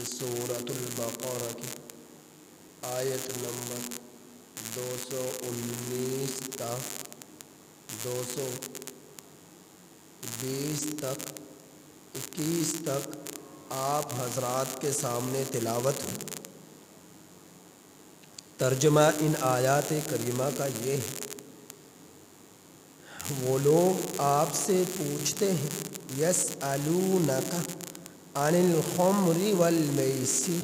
سورۃ البقرہ کی آیت نمبر 219 تا 220 تک 21 تک آپ حضرات کے سامنے تلاوت ہو۔ ترجمہ ان آیات کریمہ کا یہ ہے، وہ لوگ آپ سے پوچھتے ہیں یسألونک عن الخمر والمیسر،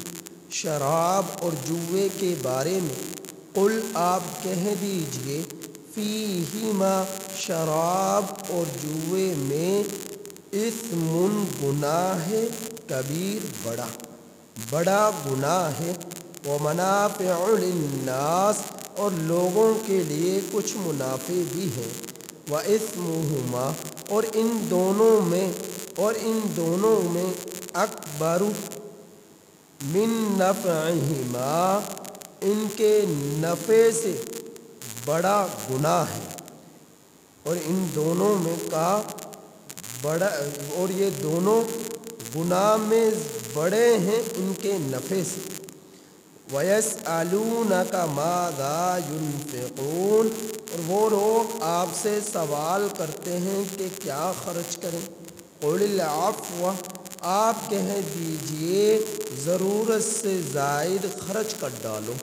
شراب اور جوے کے بارے میں، قل آپ کہہ دیجئے فیہما، شراب اور جوے میں، اثم گناہ ہے، کبیر بڑا گناہ ہے، ومنافع للناس اور لوگوں کے لیے کچھ منافع بھی ہیں، وَإِثْمُهُمَا اور ان دونوں میں اکبر من نفعہما، ان کے نفع سے بڑا گناہ ہے، اور ان دونوں میں کا بڑا، اور یہ دونوں گناہ میں بڑے ہیں ان کے نفع سے۔ وَيَسْأَلُونَكَ مَاذَا يُنْفِقُونَ اور وہ لوگ آپ سے سوال کرتے ہیں کہ کیا خرچ کریں، قُلِ الْعَفْوَ آپ کہہ دیجئے ضرورت سے زائد خرچ کر ڈالو،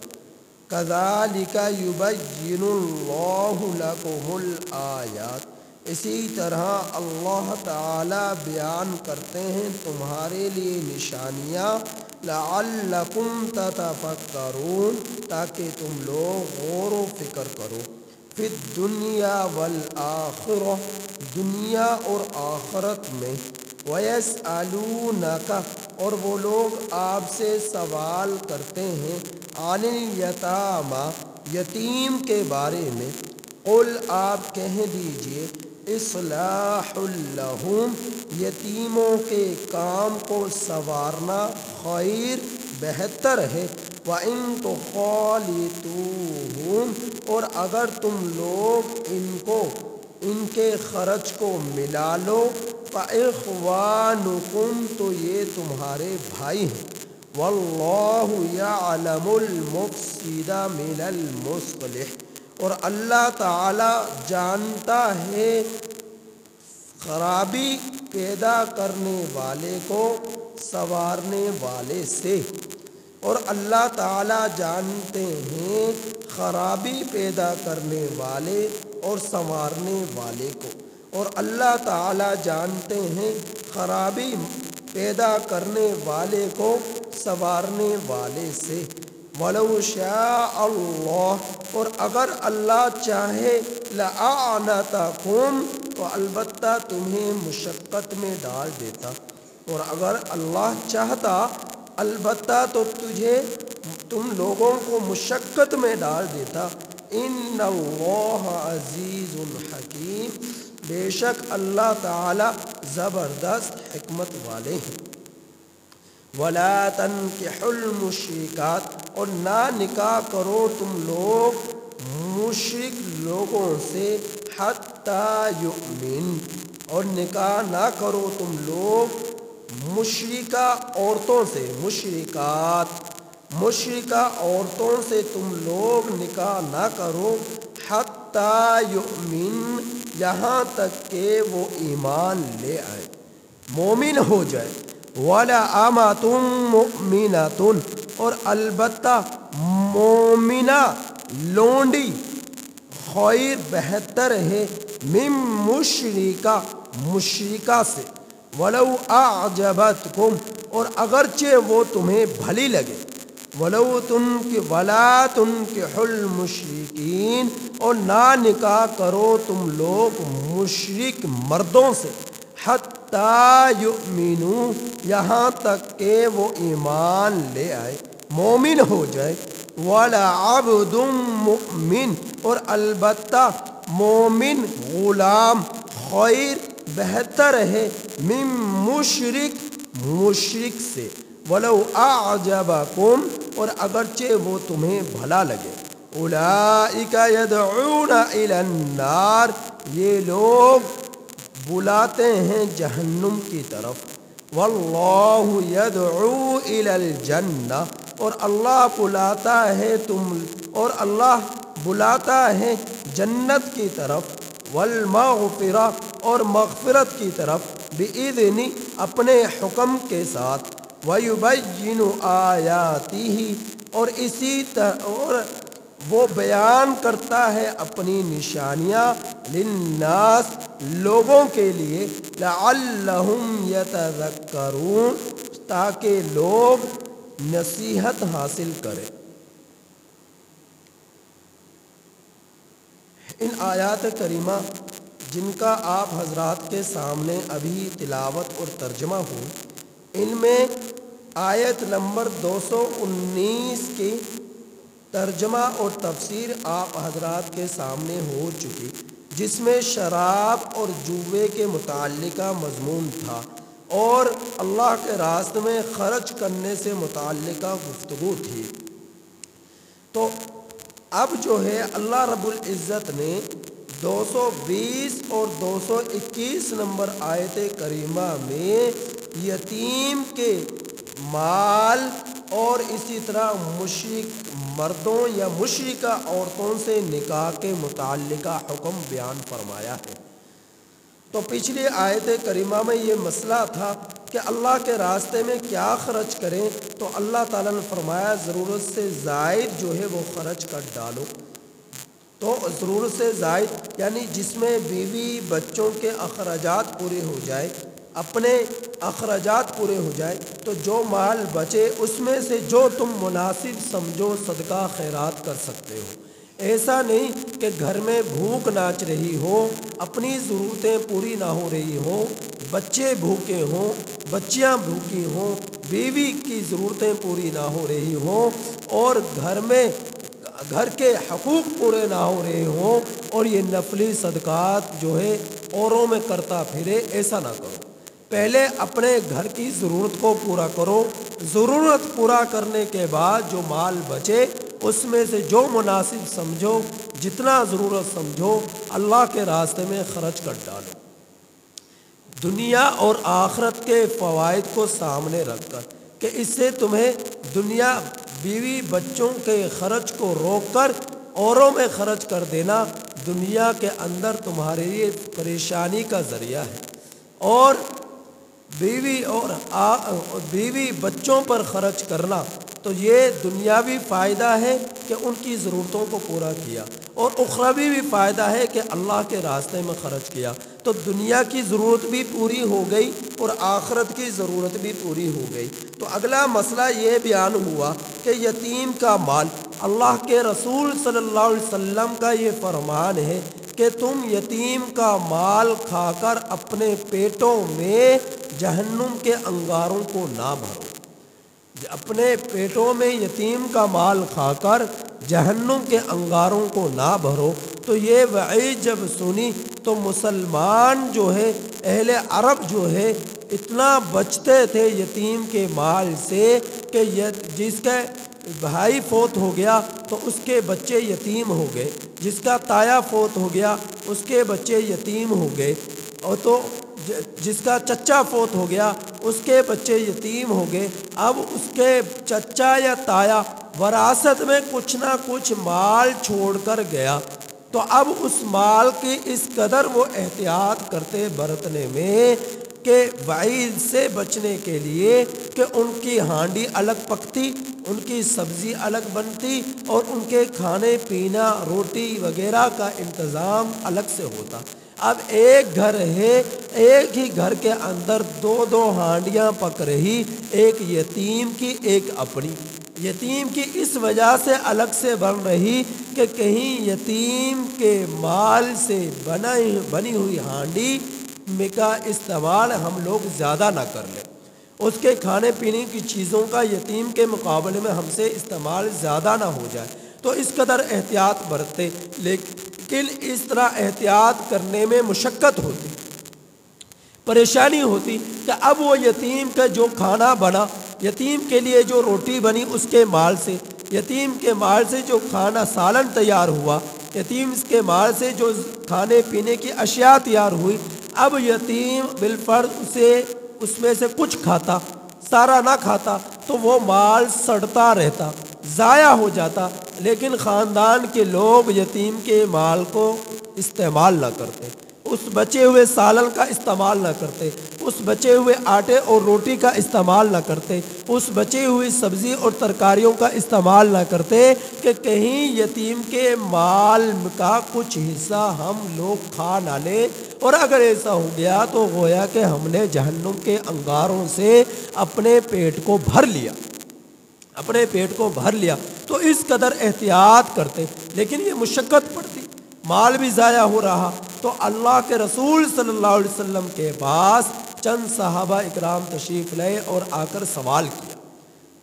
كَذَلِكَ يُبَيِّنُ اللَّهُ لَكُمُ الْآيَاتِ اسی طرح اللہ تعالی بیان کرتے ہیں تمہارے لیے نشانیاں، لَعَلَّكُمْ تَتَفَكَّرُونَ تاکہ تم لوگ غور و فکر کرو، فِي الدُّنْيَا وَالْآخِرَةِ دنیا اور آخرت میں، وَيَسْأَلُونَكَ اور وہ لوگ آپ سے سوال کرتے ہیں عَنِ الْيَتَامَى یتیم کے بارے میں، قل آپ کہہ دیجئے اصلاح لہم یتیموں کے کام کو سنوارنا خیر بہتر ہے، وَإِن تُخَالِطُوهُمْ اور اگر تم لوگ ان کے خرچ کو ملا لو، فَإِخْوَانُكُمْ تو یہ تمہارے بھائی ہیں، وَاللَّهُ يَعْلَمُ الْمُفْسِدَ مِنَ الْمُصْلِحِ اور اللہ تعالی جانتا ہے خرابی پیدا کرنے والے کو سنوارنے والے سے، اور اللہ تعالی جانتے ہیں خرابی پیدا کرنے والے اور سنوارنے والے کو، اور اللہ تعالی جانتے ہیں خرابی پیدا کرنے والے کو سنوارنے والے سے۔ وَلَوْ شَاءَ اللَّهُ اور اگر اللہ چاہے، لَأَعْنَتَكُمْ تو البتہ تمہیں مشقت میں ڈال دیتا، اور اگر اللہ چاہتا البتہ تو تم لوگوں کو مشقت میں ڈال دیتا، إِنَّ اللَّهَ عَزِيزٌ حَكِيمٌ بے شک اللہ تعالی زبردست حکمت والے ہیں۔ وَلَا تَنْكِحُوا الْمُشْرِكَاتِ اور نہ نکاح کرو تم لوگ مشرک لوگوں سے، حَتَّى يُؤْمِنْ اور نکاح نہ کرو تم لوگ مشرکہ عورتوں سے، مشرکہ عورتوں سے تم لوگ نکاح نہ کرو، حَتَّى يُؤْمِنْ یہاں تک کہ وہ ایمان لے آئے، مومن ہو جائے۔ وَلَأَمَةٌ مُؤْمِنَةٌ اور البتہ مومنہ لونڈی خیر بہتر ہے، من مشرکہ سے، وَلَوْ أَعْجَبَتْكُمْ اور اگرچہ وہ تمہیں بھلی لگے، وَلَا تُنْكِحُوا الْمُشْرِكِينَ اور نہ نکاح کرو تم لوگ مشرک مردوں سے، حَتَّى يُؤْمِنُوا یہاں تک کہ وہ ایمان لے آئے، مومن ہو جائے۔ وَلَعَبْدٌ مُؤْمِنٌ اور البتہ مومن غلام خیر بہتر ہے، من مشرک سے، وَلَوْ أَعْجَبَكُمْ اور اگرچہ وہ تمہیں بھلا لگے۔ أُولَئِكَ يَدْعُونَ إِلَى النَّارِ یہ لوگ بلاتے ہیں جہنم کی طرف، واللہ یدعو الی الجنہ، اور اللہ بلاتا ہے جنت کی طرف، والمغفرہ، اور مغفرت کی طرف، بإذن، اپنے حکم کے ساتھ، ویبین آیاتہ، اور وہ بیان کرتا ہے اپنی نشانیاں، للناس، لوگوں کے لیے، لعلہم یتذکرون، تاکہ لوگ نصیحت حاصل کریں۔ ان آیات کریمہ جن کا آپ حضرات کے سامنے ابھی تلاوت اور ترجمہ ہو، ان میں آیت نمبر 219 کی ترجمہ اور تفسیر آپ حضرات کے سامنے ہو چکی، جس میں شراب اور جوے کے متعلقہ مضمون تھا اور اللہ کے راستے میں خرچ کرنے سے متعلقہ گفتگو تھی۔ تو اب جو ہے اللہ رب العزت نے 220 اور 221 نمبر آیت کریمہ میں یتیم کے مال اور اسی طرح مشرک مردوں یا مشرکہ عورتوں سے نکاح کے متعلقہ حکم بیان فرمایا ہے۔ تو پچھلی آیت کریمہ میں یہ مسئلہ تھا کہ اللہ کے راستے میں کیا خرچ کریں، تو اللہ تعالیٰ نے فرمایا ضرورت سے زائد جو ہے وہ خرچ کر ڈالو۔ تو ضرورت سے زائد یعنی جس میں بیوی بچوں کے اخراجات پورے ہو جائے، اپنے اخراجات پورے ہو جائے، تو جو مال بچے اس میں سے جو تم مناسب سمجھو صدقہ خیرات کر سکتے ہو۔ ایسا نہیں کہ گھر میں بھوک ناچ رہی ہو، اپنی ضرورتیں پوری نہ ہو رہی ہوں، بچے بھوکے ہوں، بچیاں بھوکی ہوں، بیوی کی ضرورتیں پوری نہ ہو رہی ہوں، اور گھر کے حقوق پورے نہ ہو رہے ہوں، اور یہ نفلی صدقات جو ہے اوروں میں کرتا پھرے، ایسا نہ کرو۔ پہلے اپنے گھر کی ضرورت کو پورا کرو، ضرورت پورا کرنے کے بعد جو مال بچے اس میں سے جو مناسب سمجھو، جتنا ضرورت سمجھو، اللہ کے راستے میں خرچ کر ڈالو۔ دنیا اور آخرت کے فوائد کو سامنے رکھ کر کہ اس سے تمہیں دنیا بیوی بچوں کے خرچ کو روک کر اوروں میں خرچ کر دینا دنیا کے اندر تمہارے لیے پریشانی کا ذریعہ ہے، اور بیوی بچوں پر خرچ کرنا تو یہ دنیاوی فائدہ ہے کہ ان کی ضرورتوں کو پورا کیا، اور اخروی بھی فائدہ ہے کہ اللہ کے راستے میں خرچ کیا، تو دنیا کی ضرورت بھی پوری ہو گئی اور آخرت کی ضرورت بھی پوری ہو گئی۔ تو اگلا مسئلہ یہ بیان ہوا کہ یتیم کا مال، اللہ کے رسول صلی اللہ علیہ وسلم کا یہ فرمان ہے کہ تم یتیم کا مال کھا کر اپنے پیٹوں میں جہنم کے انگاروں کو نہ بھرو۔ اپنے پیٹوں میں یتیم کا مال کھا کر جہنم کے انگاروں کو نہ بھرو۔ تو یہ وعید جب سنی تو مسلمان جو ہے، اہل عرب جو ہے، اتنا بچتے تھے یتیم کے مال سے کہ جس کا بھائی فوت ہو گیا تو اس کے بچے یتیم ہو گئے، جس کا تایا فوت ہو گیا اس کے بچے یتیم ہو گئے، اور تو جس کا چچا فوت ہو گیا اس کے بچے یتیم ہو گئے۔ اب اس کے چچا یا تایا وراثت میں کچھ نہ کچھ مال چھوڑ کر گیا، تو اب اس مال کی اس قدر وہ احتیاط کرتے برتنے میں کہ وعید سے بچنے کے لیے کہ ان کی ہانڈی الگ پکتی، ان کی سبزی الگ بنتی، اور ان کے کھانے پینا روٹی وغیرہ کا انتظام الگ سے ہوتا۔ اب ایک گھر ہے، ایک ہی گھر کے اندر دو ہانڈیاں پک رہی، ایک یتیم کی ایک اپنی۔ یتیم کی اس وجہ سے الگ سے بن رہی کہ کہیں یتیم کے مال سے بنی ہوئی ہانڈی کا استعمال ہم لوگ زیادہ نہ کر لیں، اس کے کھانے پینے کی چیزوں کا یتیم کے مقابلے میں ہم سے استعمال زیادہ نہ ہو جائے، تو اس قدر احتیاط برتے۔ لیکن اس طرح احتیاط کرنے میں مشقت ہوتی، پریشانی ہوتی کہ اب وہ یتیم کا جو کھانا بنا، یتیم کے لیے جو روٹی بنی اس کے مال سے، یتیم کے مال سے جو کھانا سالن تیار ہوا، یتیم کے مال سے جو کھانے پینے کی اشیاء تیار ہوئی، اب یتیم بالفرض سے اس میں سے کچھ کھاتا، سارا نہ کھاتا تو وہ مال سڑتا رہتا، ضائع ہو جاتا، لیکن خاندان کے لوگ یتیم کے مال کو استعمال نہ کرتے، اس بچے ہوئے سالن کا استعمال نہ کرتے، اس بچے ہوئے آٹے اور روٹی کا استعمال نہ کرتے، اس بچی ہوئی سبزی اور ترکاریوں کا استعمال نہ کرتے کہ کہیں یتیم کے مال کا کچھ حصہ ہم لوگ کھا نہ لیں، اور اگر ایسا ہو گیا تو گویا کہ ہم نے جہنم کے انگاروں سے اپنے پیٹ کو بھر لیا، اپنے پیٹ کو بھر لیا۔ تو اس قدر احتیاط کرتے، لیکن یہ مشقت پڑتی، مال بھی ضائع ہو رہا۔ تو اللہ کے رسول صلی اللہ علیہ وسلم کے پاس چند صحابہ اکرام تشریف لائے اور آ کر سوال کیا،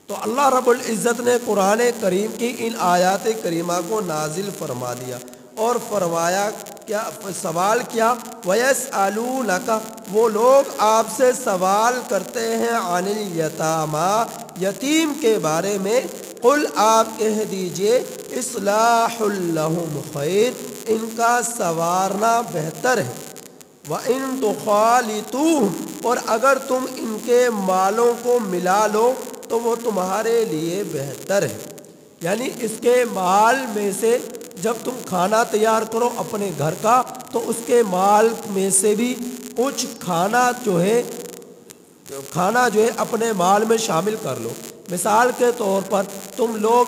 تو اللہ رب العزت نے قرآن کریم کی ان آیات کریمہ کو نازل فرما دیا اور فرمایا کیا، سوال کیا، وَيَسْأَلُونَكَ، وہ لوگ آپ سے سوال کرتے ہیں، عَنِ الْيَتَامَى، یتیم کے بارے میں، قل آپ کہہ دیجئے، اصلاح لہم خیر، ان کا سنوارنا بہتر ہے، وَإِن تُخَالِطُوهُمْ، اور اگر تم ان کے مالوں کو ملا لو تو وہ تمہارے لیے بہتر ہے، یعنی اس کے مال میں سے جب تم کھانا تیار کرو اپنے گھر کا تو اس کے مال میں سے بھی کچھ کھانا جو ہے اپنے مال میں شامل کر لو۔ مثال کے طور پر تم لوگ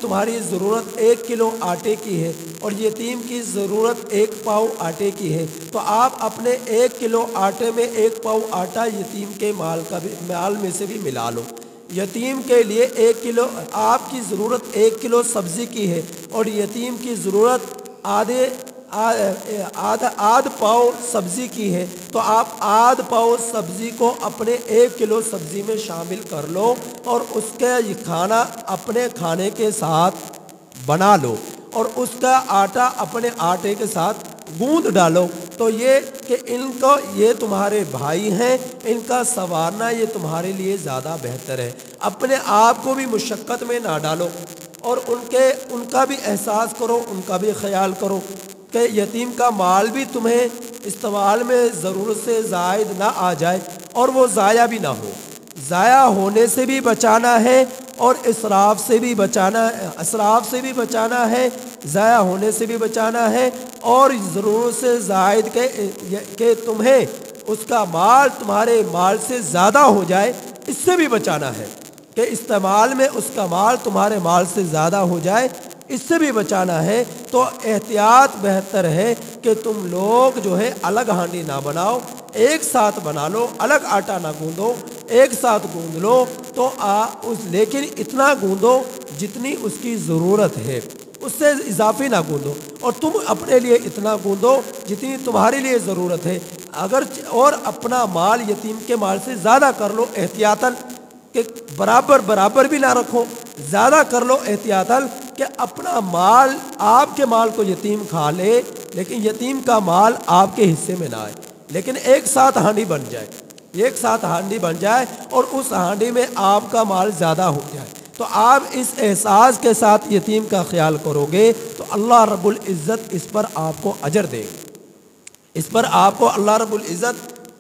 تمہاری ضرورت 1 کلو آٹے کی ہے اور یتیم کی ضرورت 1 پاؤ آٹے کی ہے، تو آپ اپنے 1 کلو آٹے میں 1 پاؤ آٹا یتیم کے مال میں سے بھی ملا لو۔ یتیم کے لیے 1 کلو، آپ کی ضرورت 1 کلو سبزی کی ہے اور یتیم کی ضرورت آدھ پاؤ سبزی کی ہے، تو آپ آدھ پاؤ سبزی کو اپنے 1 کلو سبزی میں شامل کر لو اور اس کا یہ کھانا اپنے کھانے کے ساتھ بنا لو اور اس کا آٹا اپنے آٹے کے ساتھ گوندھ ڈالو۔ تو یہ کہ ان کو، یہ تمہارے بھائی ہیں، ان کا سنوارنا یہ تمہارے لیے زیادہ بہتر ہے، اپنے آپ کو بھی مشقت میں نہ ڈالو اور ان کا بھی احساس کرو، ان کا بھی خیال کرو کہ یتیم کا مال بھی تمہیں استعمال میں ضرورت سے زائد نہ آ جائے اور وہ ضائع بھی نہ ہو، ضائع ہونے سے بھی بچانا ہے اور اسراف سے بھی بچانا ہے، ضائع ہونے سے بھی بچانا ہے اور ضرورت سے زائد کہ تمہیں اس کا مال تمہارے مال سے زیادہ ہو جائے، اس سے بھی بچانا ہے کہ استعمال میں اس کا مال تمہارے مال سے زیادہ ہو جائے، اس سے بھی بچانا ہے۔ تو احتیاط بہتر ہے کہ تم لوگ جو ہے الگ ہانڈی نہ بناؤ، ایک ساتھ بنا لو، الگ آٹا نہ گوندو، ایک ساتھ گوندھ لو، تو لیکن اتنا گوندو جتنی اس کی ضرورت ہے، اس سے اضافی نہ گوندو، اور تم اپنے لیے اتنا گوندو جتنی تمہارے لیے ضرورت ہے، اور اپنا مال یتیم کے مال سے زیادہ کر لو احتیاطاً، کہ برابر بھی نہ رکھو، زیادہ کر لو احتیاطاً کہ اپنا مال، آپ کے مال کو یتیم کھا لے لیکن یتیم کا مال آپ کے حصے میں نہ آئے، لیکن ایک ساتھ ہانڈی بن جائے اور اس ہانڈی میں آپ کا مال زیادہ ہو جائے۔ تو آپ اس احساس کے ساتھ یتیم کا خیال کرو گے تو اللہ رب العزت اس پر آپ کو اجر دے گا، اس پر آپ کو اللہ رب العزت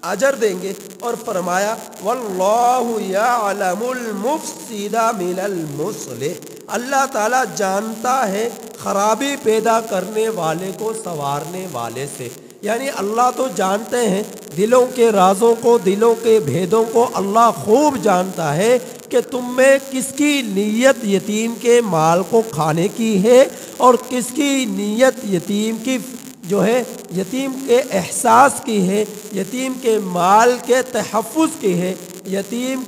اجر دیں گے۔ اور فرمایا واللہ یعلم المفسد من المصلح، اللہ تعالیٰ جانتا ہے خرابی پیدا کرنے والے کو سنوارنے والے سے، یعنی اللہ تو جانتے ہیں دلوں کے رازوں کو، دلوں کے بھیدوں کو اللہ خوب جانتا ہے کہ تم میں کس کی نیت یتیم کے مال کو کھانے کی ہے اور کس کی نیت یتیم کی جو ہے یتیم کے احساس کی ہے، یتیم کے مال کے تحفظ کی ہے، یتیم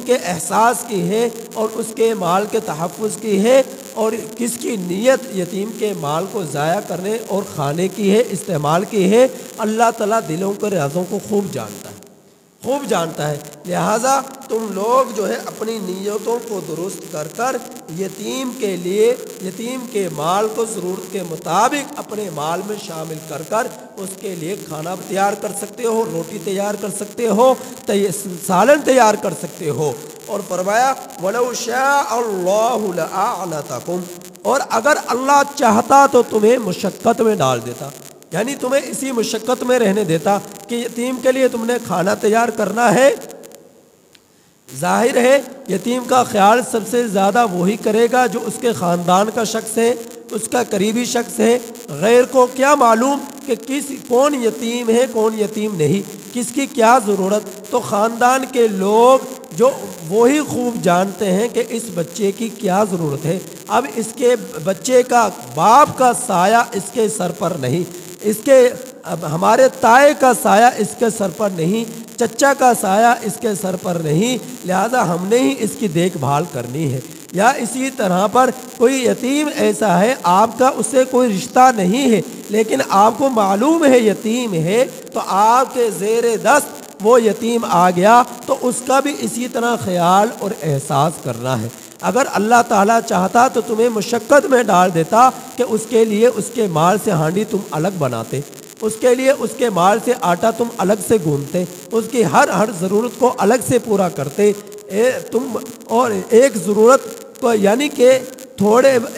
کے احساس کی ہے اور اس کے مال کے تحفظ کی ہے، اور کس کی نیت یتیم کے مال کو ضائع کرنے اور کھانے کی ہے، استعمال کی ہے۔ اللہ تعالیٰ دلوں کے رازوں کو خوب جانتا ہے، لہٰذا تم لوگ جو ہے اپنی نیتوں کو درست کر کر یتیم کے لیے، یتیم کے مال کو ضرورت کے مطابق اپنے مال میں شامل کر کر اس کے لیے کھانا تیار کر سکتے ہو، روٹی تیار کر سکتے ہو، سالن تیار کر سکتے ہو۔ اور فرمایا وَلَوْ شَاءَ اللَّهُ لَأَعْنَتَكُمْ، اور اگر اللہ چاہتا تو تمہیں مشقت میں ڈال دیتا، یعنی تمہیں اسی مشقت میں رہنے دیتا کہ یتیم کے لیے تم نے کھانا تیار کرنا ہے۔ ظاہر ہے یتیم کا خیال سب سے زیادہ وہی کرے گا جو اس کے خاندان کا شخص ہے، اس کا قریبی شخص ہے۔ غیر کو کیا معلوم کہ کون یتیم ہے کون یتیم نہیں، کس کی کیا ضرورت، تو خاندان کے لوگ جو وہی خوب جانتے ہیں کہ اس بچے کی کیا ضرورت ہے۔ اب اس کے بچے کا باپ کا سایہ اس کے سر پر نہیں، اس کے ہمارے تائے کا سایہ اس کے سر پر نہیں، چچا کا سایہ اس کے سر پر نہیں، لہذا ہم نے ہی اس کی دیکھ بھال کرنی ہے۔ یا اسی طرح پر کوئی یتیم ایسا ہے آپ کا اس سے کوئی رشتہ نہیں ہے لیکن آپ کو معلوم ہے یتیم ہے، تو آپ کے زیر دست وہ یتیم آ گیا تو اس کا بھی اسی طرح خیال اور احساس کرنا ہے۔ اگر اللہ تعالیٰ چاہتا تو تمہیں مشقت میں ڈال دیتا کہ اس کے لیے اس کے مال سے ہانڈی تم الگ بناتے، اس کے لیے اس کے مال سے آٹا تم الگ سے گوندتے، اس کی ہر ضرورت کو الگ سے پورا کرتے تم، اور ایک ضرورت کو یعنی کہ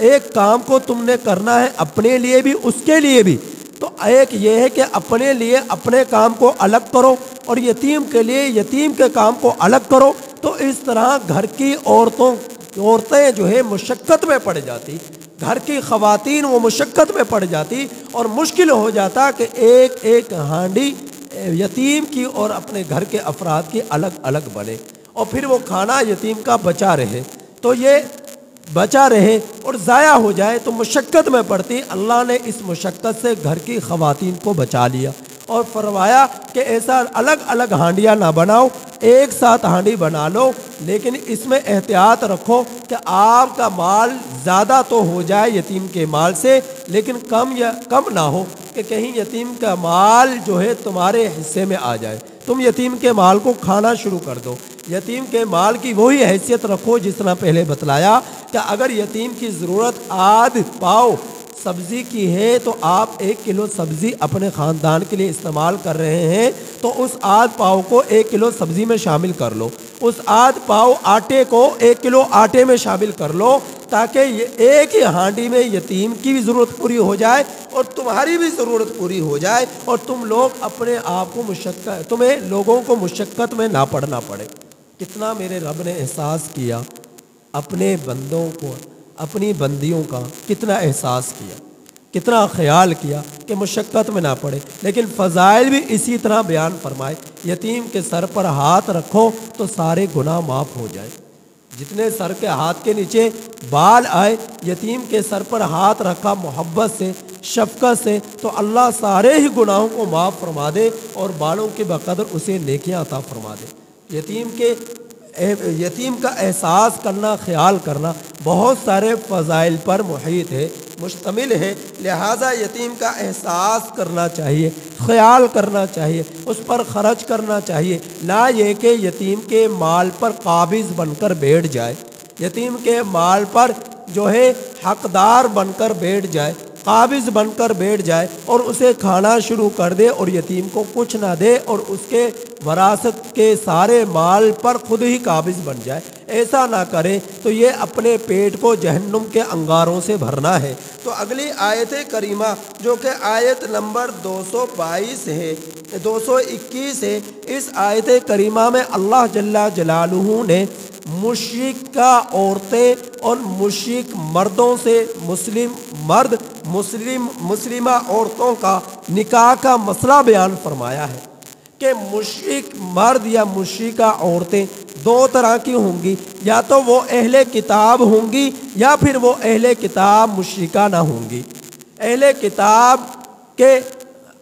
ایک کام کو تم نے کرنا ہے اپنے لیے بھی اس کے لیے بھی، تو ایک یہ ہے کہ اپنے لیے اپنے کام کو الگ کرو اور یتیم کے لیے یتیم کے کام کو الگ کرو، تو اس طرح گھر کی عورتیں جو ہے مشقت میں پڑ جاتی، گھر کی خواتین وہ مشقت میں پڑ جاتی اور مشکل ہو جاتا کہ ایک ایک ہانڈی یتیم کی اور اپنے گھر کے افراد کی الگ الگ بنے، اور پھر وہ کھانا یتیم کا بچا رہے، تو یہ بچا رہے اور ضائع ہو جائے تو مشقت میں پڑتی۔ اللہ نے اس مشقت سے گھر کی خواتین کو بچا لیا اور فرمایا کہ ایسا الگ الگ ہانڈیاں نہ بناؤ، ایک ساتھ ہانڈی بنا لو، لیکن اس میں احتیاط رکھو کہ آپ کا مال زیادہ تو ہو جائے یتیم کے مال سے لیکن کم نہ ہو کہ کہیں یتیم کا مال جو ہے تمہارے حصے میں آ جائے، تم یتیم کے مال کو کھانا شروع کر دو۔ یتیم کے مال کی وہی حیثیت رکھو جس طرح پہلے بتلایا کہ اگر یتیم کی ضرورت آدھ پاؤ سبزی کی ہے تو آپ 1 کلو سبزی اپنے خاندان کے لیے استعمال کر رہے ہیں تو اس آدھ پاؤ کو 1 کلو سبزی میں شامل کر لو، اس آدھ پاؤ آٹے کو 1 کلو آٹے میں شامل کر لو، تاکہ ایک ہی ہانڈی میں یتیم کی بھی ضرورت پوری ہو جائے اور تمہاری بھی ضرورت پوری ہو جائے اور تم لوگ اپنے آپ کو تمہیں لوگوں کو مشقت میں نہ پڑنا پڑے۔ کتنا میرے رب نے احساس کیا اپنے بندوں کو، اپنی بندیوں کا کتنا احساس کیا، کتنا خیال کیا کہ مشقت میں نہ پڑے، لیکن فضائل بھی اسی طرح بیان فرمائے۔ یتیم کے سر پر ہاتھ رکھو تو سارے گناہ معاف ہو جائے، جتنے سر کے ہاتھ کے نیچے بال آئے یتیم کے سر پر ہاتھ رکھا محبت سے شفقت سے تو اللہ سارے ہی گناہوں کو معاف فرما دے اور بالوں کے بقدر اسے نیکیاں عطا فرما دے۔ یتیم کا احساس کرنا، خیال کرنا بہت سارے فضائل پر محیط ہے، مشتمل ہے، لہٰذا یتیم کا احساس کرنا چاہیے، خیال کرنا چاہیے، اس پر خرچ کرنا چاہیے، نہ یہ کہ یتیم کے مال پر قابض بن کر بیٹھ جائے، یتیم کے مال پر جو ہے حقدار بن کر بیٹھ جائے، قابض بن کر بیٹھ جائے اور اسے کھانا شروع کر دے اور یتیم کو کچھ نہ دے اور اس کے وراثت کے سارے مال پر خود ہی قابض بن جائے، ایسا نہ کرے تو یہ اپنے پیٹ کو جہنم کے انگاروں سے بھرنا ہے۔ تو اگلی آیت کریمہ جو کہ آیت نمبر 222 ہے 221 ہے، اس آیت کریمہ میں اللہ جل جلالہ نے مشرکہ عورتیں اور مشرک مردوں سے مسلمہ عورتوں کا نکاح کا مسئلہ بیان فرمایا ہے کہ مشرک مرد یا مشرکہ عورتیں 2 طرح کی ہوں گی، یا تو وہ اہل کتاب ہوں گی یا پھر وہ اہل کتاب مشرکہ نہ ہوں گی۔ اہل کتاب کے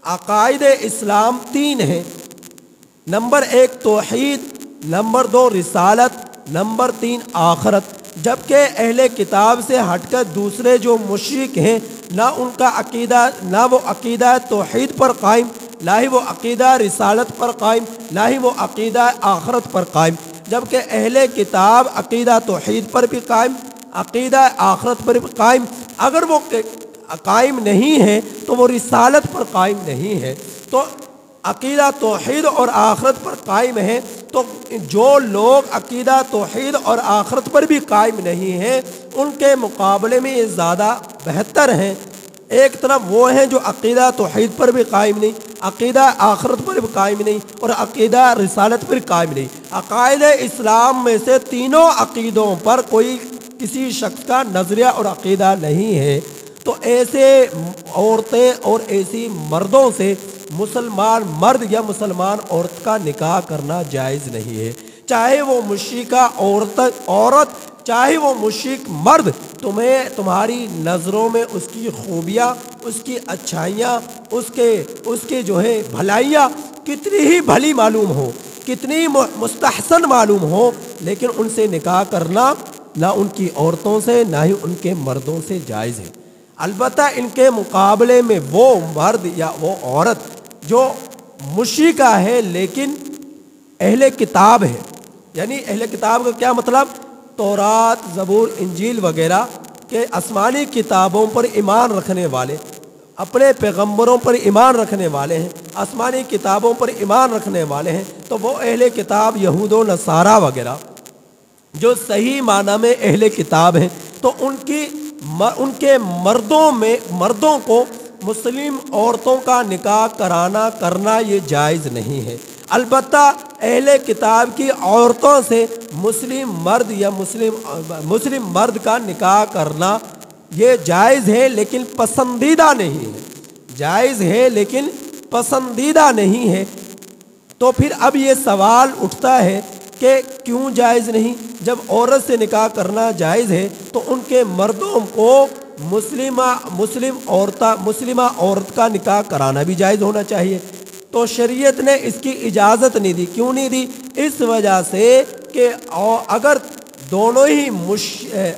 عقائد اسلام 3 ہیں، نمبر 1 توحید، نمبر 2 رسالت، نمبر 3 آخرت، جبکہ اہل کتاب سے ہٹ کر دوسرے جو مشرک ہیں نہ ان کا عقیدہ، نہ وہ عقیدہ توحید پر قائم، نہ ہی وہ عقیدہ رسالت پر قائم، نہ ہی وہ عقیدہ آخرت پر قائم، جبکہ اہل کتاب عقیدہ توحید پر بھی قائم، عقیدہ آخرت پر بھی قائم، اگر وہ قائم نہیں ہے تو وہ رسالت پر قائم نہیں ہے۔ تو عقیدہ توحید اور آخرت پر قائم ہے، تو جو لوگ عقیدہ توحید اور آخرت پر بھی قائم نہیں ہیں ان کے مقابلے میں یہ زیادہ بہتر ہیں۔ ایک طرف وہ ہیں جو عقیدہ توحید پر بھی قائم نہیں، عقیدہ آخرت پر بھی قائم نہیں، اور عقیدہ رسالت پر قائم نہیں۔ عقائد اسلام میں سے تینوں عقیدوں پر کوئی کسی شخص کا نظریہ اور عقیدہ نہیں ہے، تو ایسے عورتیں اور ایسی مردوں سے مسلمان مرد یا مسلمان عورت کا نکاح کرنا جائز نہیں ہے، چاہے وہ مشرکہ عورت چاہے وہ مشرک مرد تمہاری نظروں میں اس کی خوبیاں، اس کی اچھائیاں، اس کے جو ہے بھلائیاں کتنی ہی بھلی معلوم ہو، کتنی مستحسن معلوم ہو، لیکن ان سے نکاح کرنا نہ ان کی عورتوں سے نہ ہی ان کے مردوں سے جائز ہے۔ البتہ ان کے مقابلے میں وہ مرد یا وہ عورت جو مشرکہ ہے لیکن اہل کتاب ہے، یعنی اہل کتاب کا کیا مطلب؟ تورات، زبور، انجیل وغیرہ کے آسمانی کتابوں پر ایمان رکھنے والے، اپنے پیغمبروں پر ایمان رکھنے والے ہیں، آسمانی کتابوں پر ایمان رکھنے والے ہیں، تو وہ اہل کتاب یہود و نصارہ وغیرہ جو صحیح معنی میں اہل کتاب ہیں، تو ان کے مردوں کو مسلم عورتوں کا نکاح کرنا یہ جائز نہیں ہے۔ البتہ اہل کتاب کی عورتوں سے مسلم مرد یا مسلم مرد کا نکاح کرنا یہ جائز ہے لیکن پسندیدہ نہیں ہے، جائز ہے لیکن پسندیدہ نہیں ہے۔ تو پھر اب یہ سوال اٹھتا ہے کہ کیوں جائز نہیں؟ جب عورت سے نکاح کرنا جائز ہے تو ان کے مردوں کو مسلمہ عورت کا نکاح کرانا بھی جائز ہونا چاہیے۔ تو شریعت نے اس کی اجازت نہیں دی۔ کیوں نہیں دی؟ اس وجہ سے کہ اگر دونوں ہی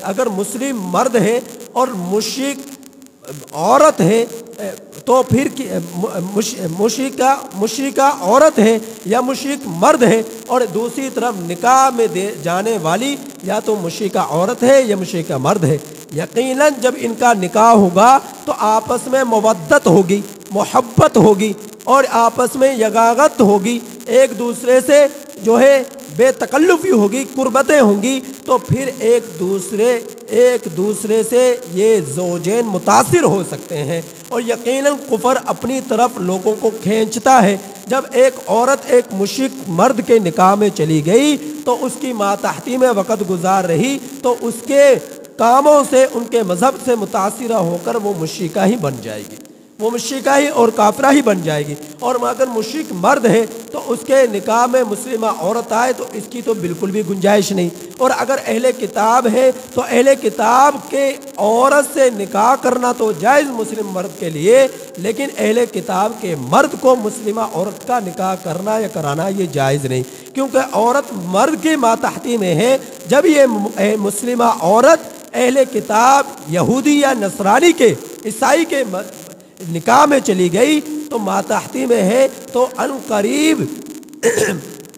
اگر مسلم مرد ہے اور مشرک عورت ہے تو پھر مشرکہ عورت ہے یا مشرک مرد ہے، اور دوسری طرف نکاح میں دے جانے والی یا تو مشرکہ عورت ہے یا مشرکہ مرد ہے، یقیناً جب ان کا نکاح ہوگا تو آپس میں مودت ہوگی، محبت ہوگی اور آپس میں یگاغت ہوگی، ایک دوسرے سے جو ہے بے تکلفی ہوگی، قربتیں ہوں گی، تو پھر ایک دوسرے سے یہ زوجین متاثر ہو سکتے ہیں، اور یقیناً کفر اپنی طرف لوگوں کو کھینچتا ہے۔ جب ایک عورت ایک مشرک مرد کے نکاح میں چلی گئی تو اس کی ماتحتی میں وقت گزار رہی تو اس کے کاموں سے، ان کے مذہب سے متاثرہ ہو کر وہ مشرکہ ہی بن جائے گی، وہ مشرکہ ہی اور کافرہ ہی بن جائے گی۔ اور اگر مشرک مرد ہے تو اس کے نکاح میں مسلمہ عورت آئے تو اس کی تو بالکل بھی گنجائش نہیں۔ اور اگر اہل کتاب ہے تو اہل کتاب کے عورت سے نکاح کرنا تو جائز مسلم مرد کے لیے، لیکن اہل کتاب کے مرد کو مسلمہ عورت کا نکاح کرنا یا کرانا یہ جائز نہیں، کیونکہ عورت مرد کے ماتحتی میں ہے۔ جب یہ مسلمہ عورت اہل کتاب یہودی یا نصرانی کے، عیسائی کے نکاح میں چلی گئی تو ماتحتی میں ہے، تو ان قریب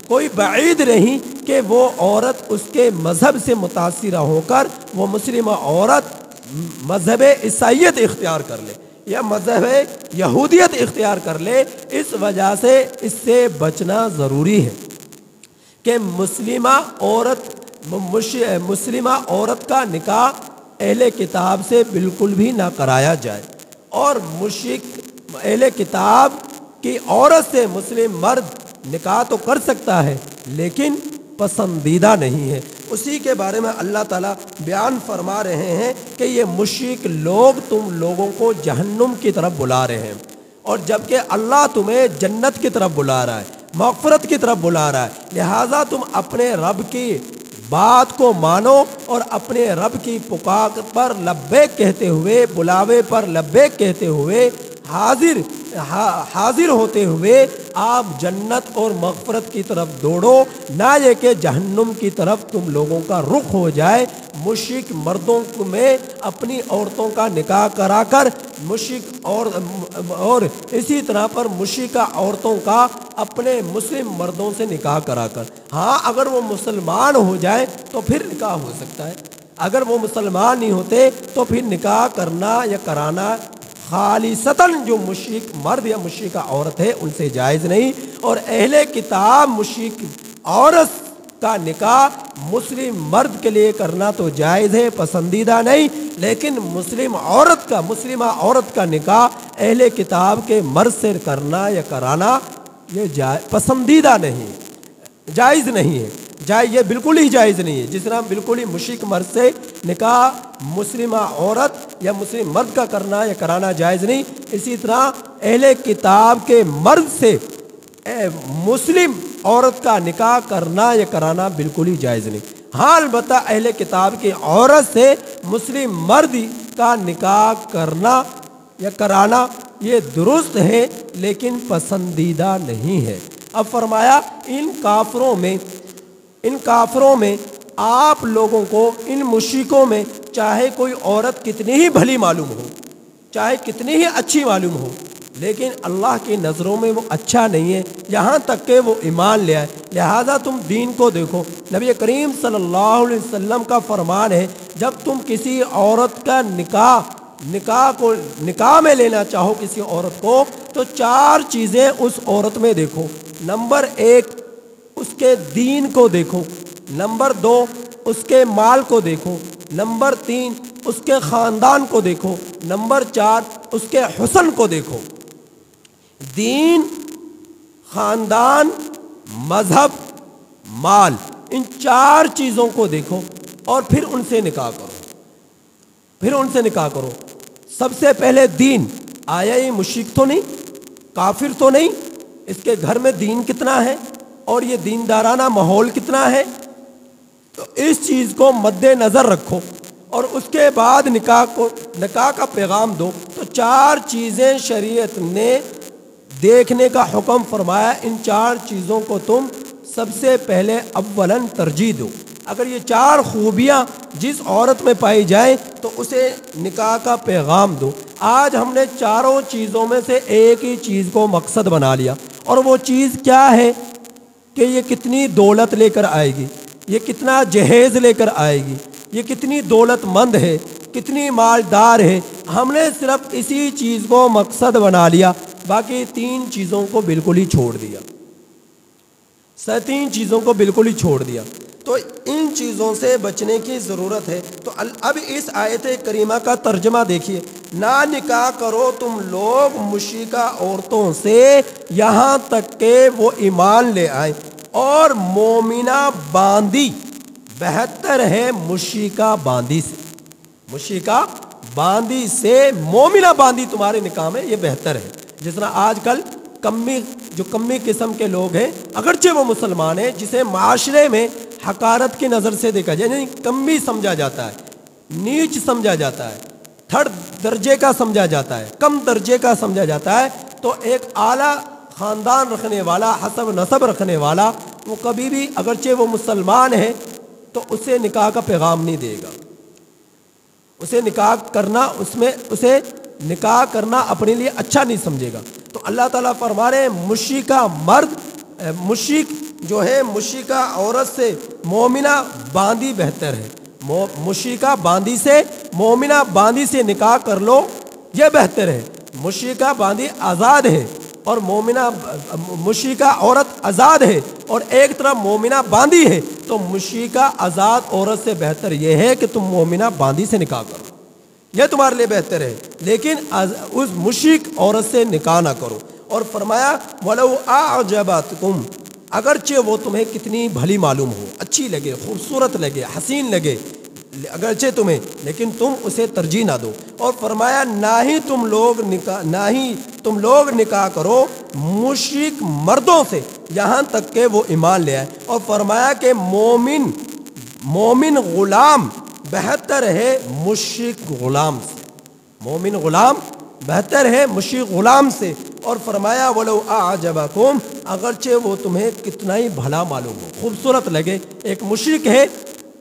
کوئی بعید نہیں کہ وہ عورت اس کے مذہب سے متاثرہ ہو کر وہ مسلمہ عورت مذہب عیسائیت اختیار کر لے یا مذہب یہودیت اختیار کر لے۔ اس وجہ سے اس سے بچنا ضروری ہے کہ مسلمہ عورت کا نکاح اہل کتاب سے بالکل بھی نہ کرایا جائے، اور مشرک اہل کتاب کی عورت سے مسلم مرد نکاح تو کر سکتا ہے لیکن پسندیدہ نہیں ہے۔ اسی کے بارے میں اللہ تعالیٰ بیان فرما رہے ہیں کہ یہ مشرک لوگ تم لوگوں کو جہنم کی طرف بلا رہے ہیں، اور جبکہ اللہ تمہیں جنت کی طرف بلا رہا ہے، مغفرت کی طرف بلا رہا ہے، لہٰذا تم اپنے رب کی بات کو مانو اور اپنے رب کی پکار پر لبیک کہتے ہوئے، بلاوے پر لبیک کہتے ہوئے، حاضر ہوتے ہوئے آپ جنت اور مغفرت کی طرف دوڑو، نہ یہ کہ جہنم کی طرف تم لوگوں کا رخ ہو جائے۔ مشرک مردوں میں اپنی عورتوں کا نکاح کرا کر اور اسی طرح پر مشرکہ عورتوں کا اپنے مسلم مردوں سے نکاح کرا کر، ہاں اگر وہ مسلمان ہو جائے تو پھر نکاح ہو سکتا ہے، اگر وہ مسلمان نہیں ہوتے تو پھر نکاح کرنا یا کرانا خالصتاً جو مشرک مرد یا مشرکہ عورت ہے ان سے جائز نہیں۔ اور اہل کتاب مشرک عورت کا نکاح مسلم مرد کے لیے کرنا تو جائز ہے، پسندیدہ نہیں، لیکن مسلمہ عورت کا نکاح اہل کتاب کے مرد سے کرنا یا کرانا یہ پسندیدہ نہیں، جائز نہیں ہے، یہ بالکل ہی جائز نہیں ہے۔ جس طرح بالکل ہی مشرک مرد سے نکاح مسلمہ عورت یا مسلم مرد کا کرنا یا کرانا جائز نہیں، اسی طرح اہل کتاب کے مرد سے مسلم عورت کا نکاح کرنا یا کرانا بالکل ہی جائز نہیں۔ ہاں البتہ اہل کتاب کی عورت سے مسلم مرد کا نکاح کرنا یا کرانا یہ درست ہے لیکن پسندیدہ نہیں ہے۔ اب فرمایا ان کافروں میں آپ لوگوں کو، ان مشرکوں میں چاہے کوئی عورت کتنی ہی بھلی معلوم ہو، چاہے کتنی ہی اچھی معلوم ہو، لیکن اللہ کی نظروں میں وہ اچھا نہیں ہے یہاں تک کہ وہ ایمان لے آئے۔ لہذا تم دین کو دیکھو، نبی کریم صلی اللہ علیہ وسلم کا فرمان ہے جب تم کسی عورت کا نکاح میں لینا چاہو کسی عورت کو تو 4 چیزیں اس عورت میں دیکھو۔ نمبر 1 اس کے دین کو دیکھو، نمبر 2 اس کے مال کو دیکھو، نمبر 3 اس کے خاندان کو دیکھو، نمبر 4 اس کے حسن کو دیکھو۔ دین، خاندان، مذہب، مال، ان 4 چیزوں کو دیکھو اور پھر ان سے نکاح کرو۔ سب سے پہلے دین، آیا یہ مشرک تو نہیں، کافر تو نہیں، اس کے گھر میں دین کتنا ہے اور یہ دیندارانہ ماحول کتنا ہے، تو اس چیز کو مد نظر رکھو اور اس کے بعد نکاح کا پیغام دو۔ تو 4 چیزیں شریعت نے دیکھنے کا حکم فرمایا، ان 4 چیزوں کو تم سب سے پہلے اولاً ترجیح دو۔ اگر یہ 4 خوبیاں جس عورت میں پائی جائیں تو اسے نکاح کا پیغام دو۔ آج ہم نے 4 چیزوں میں سے ایک ہی چیز کو مقصد بنا لیا، اور وہ چیز کیا ہے کہ یہ کتنی دولت لے کر آئے گی، یہ کتنا جہیز لے کر آئے گی، یہ کتنی دولت مند ہے، کتنی مالدار ہے۔ ہم نے صرف اسی چیز کو مقصد بنا لیا، باقی 3 چیزوں کو بالکل ہی چھوڑ دیا، 3 چیزوں کو بالکل ہی چھوڑ دیا۔ تو ان چیزوں سے بچنے کی ضرورت ہے۔ تو اب اس آیت کریمہ کا ترجمہ دیکھیے، نہ نکاح کرو تم لوگ مشرکہ عورتوں سے یہاں تک کہ وہ ایمان لے آئیں، اور مومنہ باندی بہتر ہے مشرکہ باندی سے، مشرکہ باندی سے مومنہ باندی تمہارے نکاح میں یہ بہتر ہے۔ جس طرح آج کل کمی قسم کے لوگ ہیں، اگرچہ وہ مسلمان ہیں، جسے معاشرے میں حقارت کی نظر سے دیکھا جائے، یعنی کمی سمجھا جاتا ہے، نیچ سمجھا جاتا ہے، 3rd درجے کا سمجھا جاتا ہے، کم درجے کا سمجھا جاتا ہے، تو ایک اعلیٰ خاندان رکھنے والا، حسب نسب رکھنے والا، وہ کبھی بھی اگرچہ وہ مسلمان ہے تو اسے نکاح کا پیغام نہیں دے گا، اسے نکاح کرنا اپنے لیے اچھا نہیں سمجھے گا۔ تو اللہ تعالیٰ فرما رہے ہیں مشرک جو ہے مشرکہ عورت سے مومنہ باندی بہتر ہے، مشرکہ باندی سے مومنہ باندی سے نکاح کر لو، یہ بہتر ہے۔ مشرکہ باندی آزاد ہے اور مشرکہ عورت آزاد ہے، اور ایک طرف مومنہ باندی ہے، تو مشرکہ آزاد عورت سے بہتر یہ ہے کہ تم مومنہ باندی سے نکاح کرو، یہ تمہارے لیے بہتر ہے، لیکن اس مشرک عورت سے نکاح نہ کرو۔ اور فرمایا وَلَوْ أَعْجَبَتْكُمْ، اگرچہ وہ تمہیں کتنی بھلی معلوم ہو، اچھی لگے، خوبصورت لگے، حسین لگے، اگرچہ تمہیں، لیکن تم اسے ترجیح نہ دو۔ اور فرمایا نہ ہی تم لوگ نکاح کرو مشرک مردوں سے یہاں تک کہ وہ ایمان لے آئے۔ اور فرمایا کہ مومن غلام بہتر ہے مشرک غلام سے، مومن غلام بہتر ہے مشرک غلام سے۔ اور فرمایا وَلَوْ أَعْجَبَكُمْ، اگرچہ وہ تمہیں کتنا ہی بھلا معلوم ہو، خوبصورت لگے، ایک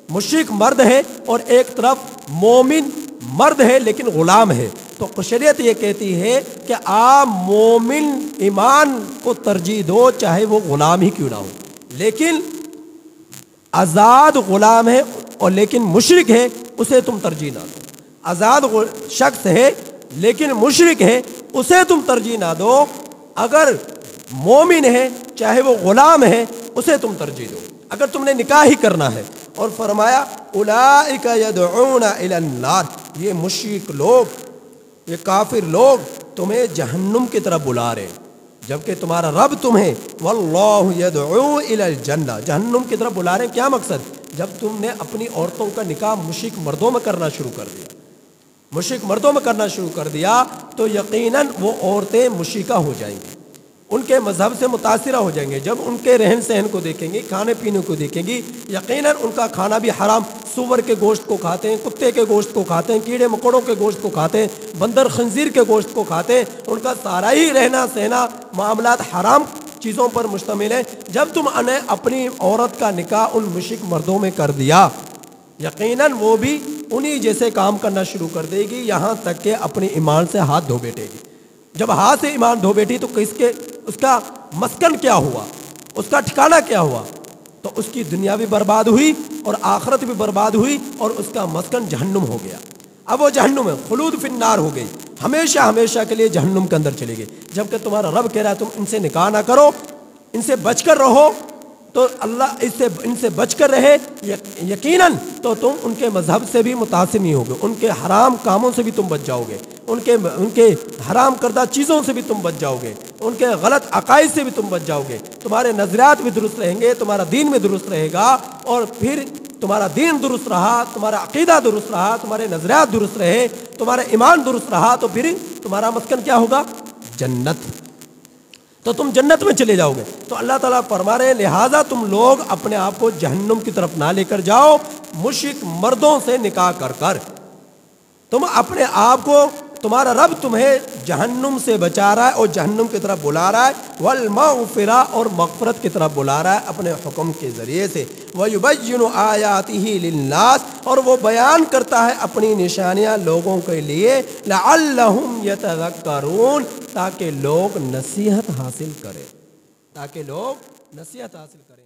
مشرک مرد ہے اور ایک طرف مومن مرد ہے لیکن غلام ہے، تو شریعت یہ کہتی ہے کہ آپ مومن ایمان کو ترجیح دو چاہے وہ غلام ہی کیوں نہ ہو، لیکن آزاد غلام ہے اور لیکن مشرک ہے اسے تم ترجیح نہ دو، آزاد شخص ہے لیکن مشرک ہے اسے تم ترجیح نہ دو، اگر مومن ہے چاہے وہ غلام ہے اسے تم ترجیح دو۔ اگر تم نے نکاح ہی کرنا ہے۔ اور فرمایا اولئک یدعون الی النار، یہ مشرک لوگ، یہ کافر لوگ تمہیں جہنم کی طرف بلا رہے ہیں، جبکہ تمہارا رب تمہیں واللہ یدعو الی الجنہ، جہنم کی طرف بلا رہے ہیں۔ کیا مقصد؟ جب تم نے اپنی عورتوں کا نکاح مشرک مردوں میں کرنا شروع کر دیا، مشرک مردوں میں کرنا شروع کر دیا تو یقیناً وہ عورتیں مشرکہ ہو جائیں گی، ان کے مذہب سے متاثرہ ہو جائیں گے۔ جب ان کے رہن سہن کو دیکھیں گی، کھانے پینے کو دیکھیں گی، یقیناً ان کا کھانا بھی حرام، سور کے گوشت کو کھاتے ہیں، کتے کے گوشت کو کھاتے ہیں، کیڑے مکوڑوں کے گوشت کو کھاتے ہیں، بندر خنزیر کے گوشت کو کھاتے ہیں، ان کا سارا ہی رہنا سہنا معاملات حرام چیزوں پر مشتمل ہے۔ جب تم نے اپنی عورت کا نکاح ان مشرک مردوں میں کر دیا، یقیناً وہ بھی انہی جیسے کام کرنا شروع کر دے گی، یہاں تک کہ اپنی ایمان سے ہاتھ دھو بیٹھے گی۔ جب ہاتھ سے ایمان دھو بیٹھی تو اس کا مسکن کیا ہوا، اس کا ٹھکانہ کیا ہوا؟ تو اس کی دنیا بھی برباد ہوئی اور آخرت بھی برباد ہوئی، اور اس کا مسکن جہنم ہو گیا۔ اب وہ جہنم میں خلود فی النار ہو گئی، ہمیشہ ہمیشہ کے لیے جہنم کے اندر چلے گئے۔ جبکہ تمہارا رب کہہ رہا ہے تم ان سے نکاح نہ کرو، ان سے بچ کر رہو، تو اللہ ان سے بچ کر رہے، یقیناً تو تم ان کے مذہب سے بھی متاثر نہیں ہوگے، ان کے حرام کاموں سے بھی تم بچ جاؤ گے، ان کے حرام کردہ چیزوں سے بھی تم بچ جاؤ گے، ان کے غلط عقائد سے بھی تم بچ جاؤ گے، تمہارے نظریات بھی درست رہیں گے، تمہارا دین بھی درست رہے گا، اور پھر تمہارا دین درست رہا، تمہارا عقیدہ درست رہا، تمہارے نظریات درست رہے، تمہارا ایمان درست رہا، تو پھر تمہارا مسکن کیا ہوگا؟ جنت، تو تم جنت میں چلے جاؤ گے۔ تو اللہ تعالیٰ فرما رہے ہیں لہٰذا تم لوگ اپنے آپ کو جہنم کی طرف نہ لے کر جاؤ مشرک مردوں سے نکاح کر کر، تم اپنے آپ کو، تمہارا رب تمہیں جہنم سے بچا رہا ہے اور جہنم کی طرف بلا رہا ہے، والمغفرہ، اور مغفرت کی طرف بلا رہا ہے اپنے حکم کے ذریعے سے، وَيُبَيِّنُ آيَاتِهِ لِلنَّاسِ، اور وہ بیان کرتا ہے اپنی نشانیاں لوگوں کے لیے، لَعَلَّهُمْ يَتَذَكَّرُونَ، تاکہ لوگ نصیحت حاصل کریں، تاکہ لوگ نصیحت حاصل کریں۔